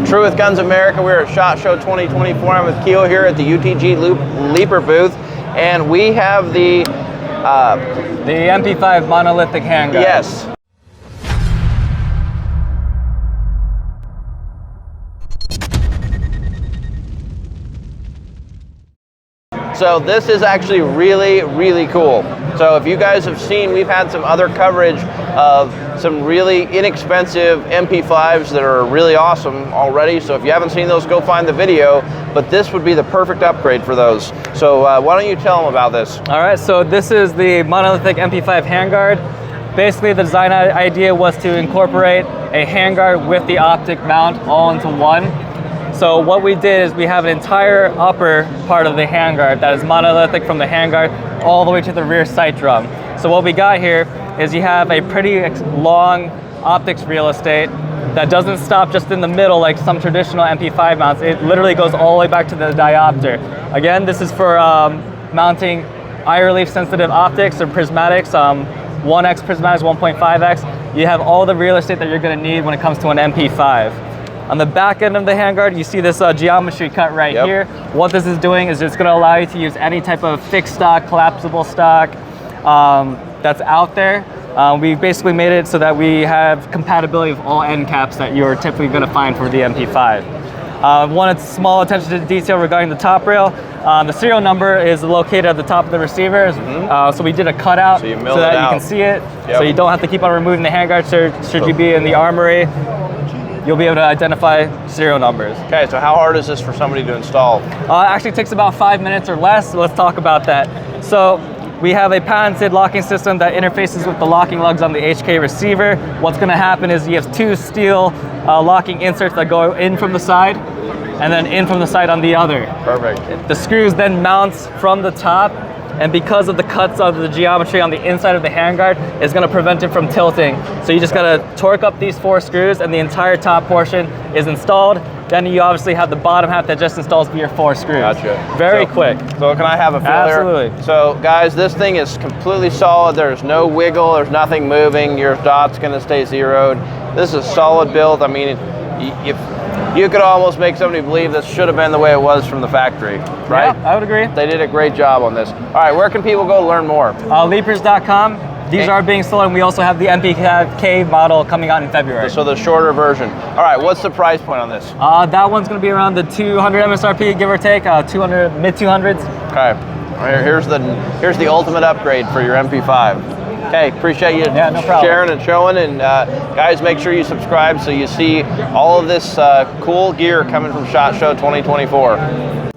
True with Guns America, we're at SHOT Show 2024. I'm with Keo here at the UTG Leaper booth, and we have the MP5 Monolithic Handguard. Yes. So this is actually really, really cool. So if you guys have seen, we've had some other coverage of some really inexpensive MP5s that are really awesome already. So if you haven't seen those, go find the video. But this would be the perfect upgrade for those. So why don't you tell them about this? All right, so this is the Monolithic MP5 Handguard. Basically, the design idea was to incorporate a handguard with the optic mount all into one. So what we did is we have an entire upper part of the handguard that is monolithic from the handguard all the way to the rear sight drum. So what we got here is you have a pretty long optics real estate that doesn't stop just in the middle like some traditional MP5 mounts. It literally goes all the way back to the diopter. Again, this is for mounting eye relief sensitive optics or prismatics, 1x prismatics, 1.5x. You have all the real estate that you're going to need when it comes to an MP5. On the back end of the handguard, you see this geometry cut right here. What this is doing is it's going to allow you to use any type of fixed stock, collapsible stock that's out there. We basically made it so that we have compatibility with all end caps that you're typically going to find for the MP5. One small attention to detail regarding the top rail. The serial number is located at the top of the receivers. So we did a cutout so that you can see it. So you don't have to keep on removing the handguard should you be in the armory. You'll be able to identify serial numbers. Okay, so how hard is this for somebody to install? Actually, it takes about 5 minutes or less. So let's talk about that. So we have a patented locking system that interfaces with the locking lugs on the HK receiver. What's going to happen is you have two steel locking inserts that go in from the side and then in from the side on the other. Perfect. The screws then mounts from the top, and because of the cuts of the geometry on the inside of the handguard, it's going to prevent it from tilting. So you just got to torque up these 4 screws and the entire top portion is installed. Then you obviously have the bottom half that just installs via 4 screws. Gotcha. Very quick. So can I have a feel Absolutely. there? So guys, this thing is completely solid. There's no wiggle, there's nothing moving. Your dot's going to stay zeroed. This is a solid build. I mean, you could almost make somebody believe this should have been the way it was from the factory, right? Yeah, I would agree. They did a great job on this. All right, where can people go learn more? Leapers.com. These are being sold, and we also have the MP5K model coming out in February. So the shorter version. All right, what's the price point on this? That one's going to be around the 200 MSRP, give or take, 200, mid 200s. Okay, here's the ultimate upgrade for your MP5. Okay, appreciate you sharing and showing, and guys, make sure you subscribe so you see all of this cool gear coming from SHOT Show 2024.